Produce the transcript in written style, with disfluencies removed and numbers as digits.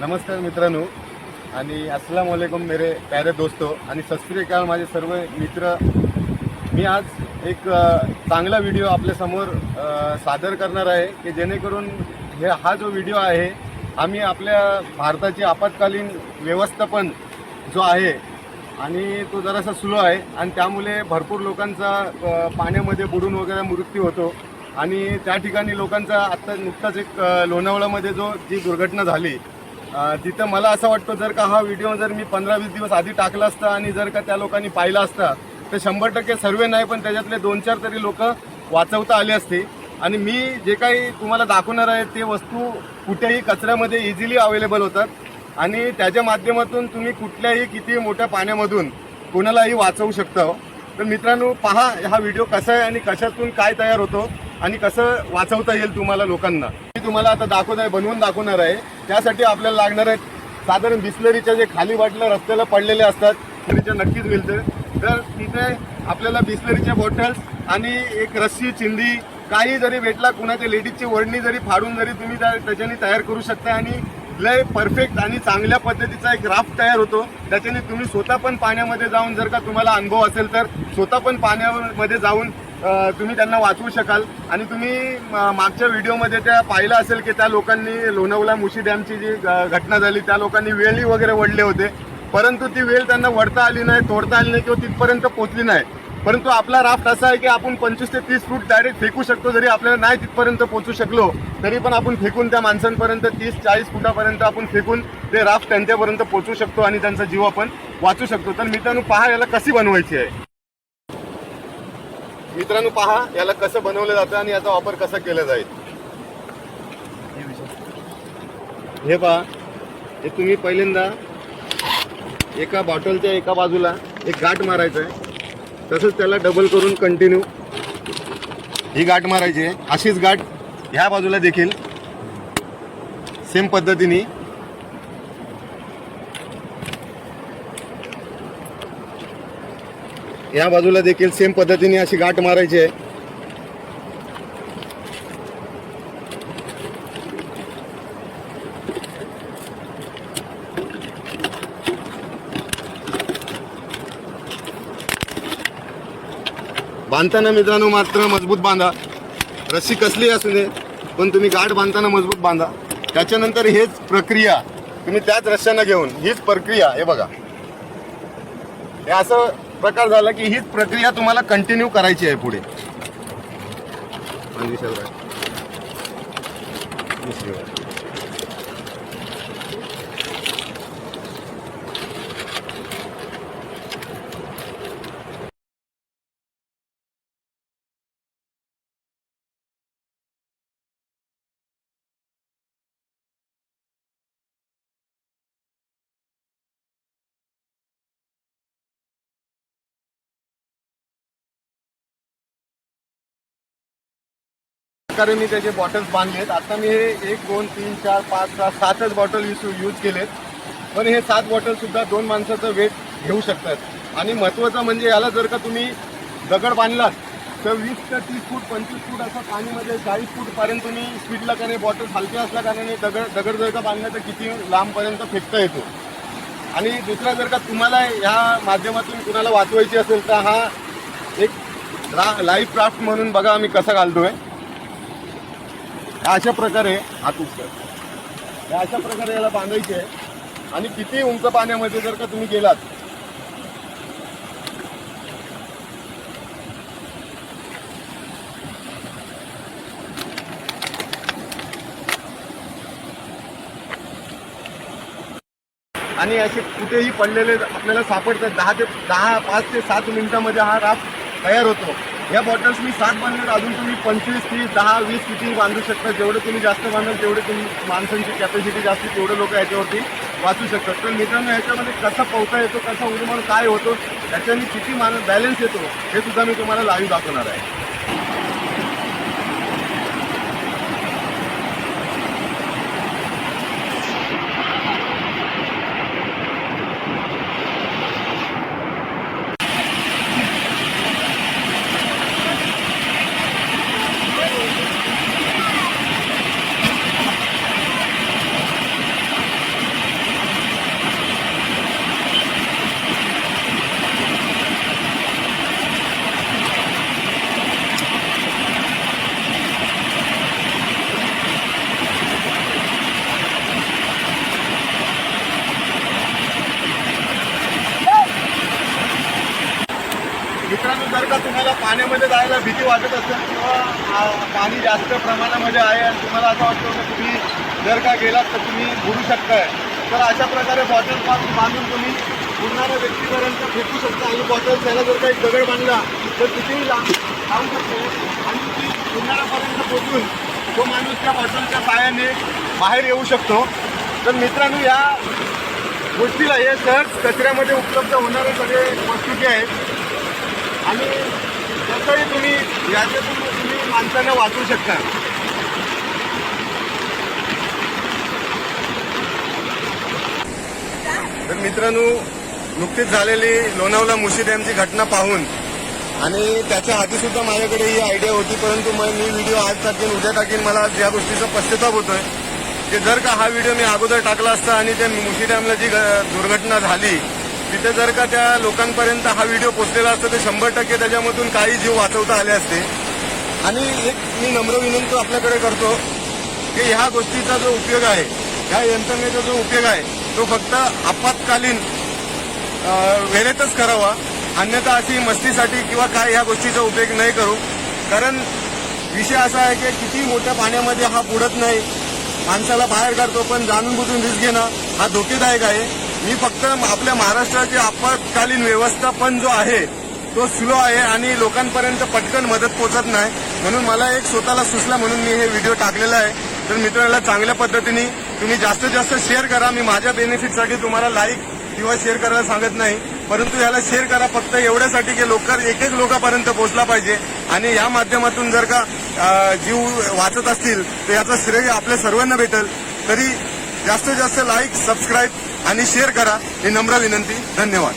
नमस्कार मित्रांनो आणि अस्सलाम वालेकुम मेरे प्यारे दोस्तों आणि सत श्री अकाल माझे सर्व मित्र। मी आज एक चांगला व्हिडिओ आपल्यासमोर सादर करणार आहे की जेणेकरून हा जो व्हिडिओ आहे आम्ही आपल्या भारताची आपत्कालीन व्यवस्थापन जो आहे आणि तो जरासा स्लो आहे आणि त्यामुळे भरपूर लोकांचा पाण्यामध्ये बुडून वगैरे मृत्यू होतो आणि त्या ठिकाणी लोकांचा आत्ता नुकताच एक लोणावळ्यामध्ये जी दुर्घटना झाली तिथं मला असं वाटतं जर का हा व्हिडिओ जर मी 15-20 दिवस आधी टाकला असता आणि जर का त्या लोकांनी पाहिला असता तर 100% सर्वे नाही पण त्याच्यातले 2-4 तरी लोक वाचवता आले असते। आणि मी जे काही तुम्हाला दाखवणार आहे ते वस्तू कुठेही कचऱ्यामध्ये इझिली अवेलेबल होतात आणि त्याच्या माध्यमातून तुम्ही कुठल्याही किती मोठ्या पाण्यामधून कोणालाही वाचवू शकता। तर मित्रांनो पहा हा व्हिडिओ कसा आहे आणि कशातून काय तयार होतो आणि कसं वाचवता येईल तुम्हाला लोकांना मी तुम्हाला आता बनवून दाखवणार आहे। त्यासाठी आपल्याला लागणार आहेत साधारण बिस्लरीच्या जे खाली बाटल्या रस्त्याला पडलेले असतात बिस्लरीच्या नक्कीच मिळतं। तर तिथे आपल्याला बिस्लरीच्या बॉटल्स आणि एक रस्सी चिंदी काही जरी भेटला कुणाच्या लेडीजची ओढणी जरी फाडून जरी तुम्ही त्याच्याने तयार करू शकता आणि लय परफेक्ट आणि चांगल्या पद्धतीचा एक राफ्ट तयार होतो। त्याच्याने तुम्ही स्वतः पण पाण्यामध्ये जाऊन जर का तुम्हाला अनुभव असेल तर स्वतः पण पाण्यामध्ये जाऊन तुम्ही त्यांना वाचवू शकाल। आणि तुम्ही मागच्या व्हिडिओमध्ये त्या पाहिलं असेल की त्या लोकांनी लोणावळा मुशी डॅमची जी घटना झाली त्या लोकांनी वेळी वगैरे वडले होते परंतु ती वेळ त्यांना वडता आली नाही तोडता आली नाही किंवा तिथपर्यंत पोहोचली नाही। परंतु आपला राफ्ट असा आहे की आपण 25 ते 30 फूट डायरेक्ट फेकू शकतो। जरी आपल्याला नाही तिथपर्यंत पोहोचू शकलो तरी पण आपण फेकून त्या माणसांपर्यंत 30-40 फुटापर्यंत आपण फेकून ते राफ्ट त्यांच्यापर्यंत पोहोचू शकतो आणि त्यांचा जीव आपण वाचू शकतो। तर मित्रांनो पहा याला कशी बनवायची आहे। मित्रांनो पहा याला कसं बनवलं जातं आणि याचा वापर कसा केला जाईल। हे पहा हे तुम्ही पहिल्यांदा एका बॉटलच्या एका बाजूला एक गाठ मारायचं आहे तसंच त्याला डबल करून कंटिन्यू ही गाठ मारायची आहे। अशीच गाठ ह्या बाजूला देखील सेम पद्धतीने या बाजूला देखील सेम पद्धतीने अशी गाठ मारायची आहे। बांधताना मित्रांनो मात्र मजबूत बांधा। रस्सी कसली असू दे पण तुम्ही गाठ बांधताना मजबूत बांधा। त्याच्यानंतर हेच प्रक्रिया तुम्ही त्याच रस्स्यानं घेऊन हीच प्रक्रिया हे बघा हे असं प्रकार झाला की हीच प्रक्रिया तुम्हाला कंटिन्यू करायची आहे पुढे। प्रकारे मी त्याचे बॉटल्स बांधलेत। आता मी हे 1 2 3 4 5 6 7च बॉटल यूज केलेत पण हे 7 बॉटल सुद्धा 2 माणसाचं वेट घेऊ शकतात। आणि महत्त्वाचं म्हणजे याला जर का तुम्ही दगड बांधलात तर 20 ते 30 फूट 25 फूट असं पाणीमध्ये 40 फूटपर्यंत तुम्ही स्पीडला कारण बॉटल हलके असल्या कारणाने दगड जर का बांधला तर किती लांबपर्यंत फेकता येतो। आणि दुसरा जर का तुम्हाला या माध्यमातून कुणाला वाचवायची असेल तर हा एक लाईफ क्राफ्ट म्हणून बघा आम्ही कसा घालतोय। अशा प्रकारे अशा प्रकारे याला बांधायचे आहे आणि किती उंच पाण्यामध्ये जर का तुम्ही गेलात आणि असे कुठेही पडलेले आपल्याला सापडतात 5 ते 7 मिनिटांमध्ये हा राफ्ट तयार होतो। या बॉटल्स मी 7 बांधलेत अजून तुम्ही 25 30 10 20 किती बांधू शकता। जेवढे तुम्ही जास्त बांधाल तेवढे तुम्ही माणसांची कॅपॅसिटी जास्त तेवढे लोक याच्यावरती वाचू शकतात। तर मित्रांनो याच्यामध्ये कसा पोहता येतो कसा उडीमान काय होतो त्याच्याने किती माणूस बॅलन्स येतो हे सुद्धा मी तुम्हाला लाईव्ह दाखवणार आहे। जर का तुम्हाला पाण्यामध्ये जायला भीती वाटत असेल किंवा पाणी जास्त प्रमाणामध्ये आहे आणि तुम्हाला असं वाटतं की तुम्ही जर का गेलात तर तुम्ही बुडू शकताय, तर अशा प्रकारे बॉटल बांधून तुम्ही बुडणाऱ्या व्यक्तीपर्यंत फेकू शकता. आणि बॉटल त्याला जर काही दगड बांधला तर तिथेही लावू शकतो आणि ती बुडणाऱ्यापर्यंत पोचून तो माणूस त्या बॉटलच्या साहाय्याने बाहेर येऊ शकतो. तर मित्रांनो, या गोष्टीला हे सहज कचऱ्यामध्ये उपलब्ध होणारे सगळे वस्तू जे आहेत आणि तसंही तुम्ही याच्यातून तुम्ही माणसांना वाचवू शकता. तर मित्रांनो, नुकतीच झालेली लोणावळा मुशी डॅमची घटना पाहून आणि त्याच्या आधीसुद्धा माझ्याकडे ही आयडिया होती, परंतु मी व्हिडिओ आज टाकेन उद्या टाकेन, मला या गोष्टीचा पश्चाताप होतोय की जर का हा व्हिडिओ मी अगोदर टाकला असता आणि त्या मुशी डॅमला जी दुर्घटना झाली तिथे जर का त्या लोकांपर्यंत हा व्हिडिओ पोहोचलेला असता तर 100% त्याच्यामधून काही जीव वाचवता आले असते. आणि एक मी नम्र विनंती आपल्याकडे करतो की ह्या गोष्टीचा जो उपयोग आहे, ह्या यंत्रणेचा जो उपयोग आहे तो फक्त आपत्कालीन वेळेतच करावा, अन्यथा अशी मस्तीसाठी किंवा काय ह्या गोष्टीचा उपयोग नाही करू. कारण विषय असा आहे की किती मोठ्या पाण्यामध्ये हा बुडत नाही, माणसाला बाहेर काढतो, पण जाणून बुजून रिस्क घेणं हा धोकेदायक आहे. मी फक्त आपल्या महाराष्ट्राची आपत्कालीन व्यवस्थापन जो आहे तो स्लो आहे आणि लोकांपर्यंत पटकन मदत पोहोचत नाही, म्हणून मला एक स्वतःला सुचला म्हणून मी हे व्हिडिओ टाकलेला आहे. तर मित्रांना चांगल्या पद्धतीने तुम्ही जास्तीत जास्त शेअर करा. मी माझ्या बेनिफिटसाठी तुम्हाला लाईक किंवा शेअर करायला सांगत नाही, परंतु याला शेअर करा फक्त एवढ्यासाठी की एक एक लोकांपर्यंत पोहोचला पाहिजे. आणि या माध्यमातून जर का जीव वाचत असतील तर याचं श्रेय आपल्या सर्वांना भेटेल. तरी जास्तीत जास्त लाईक, सबस्क्राईब आणि शेअर करा ही नम्र विनंती. धन्यवाद.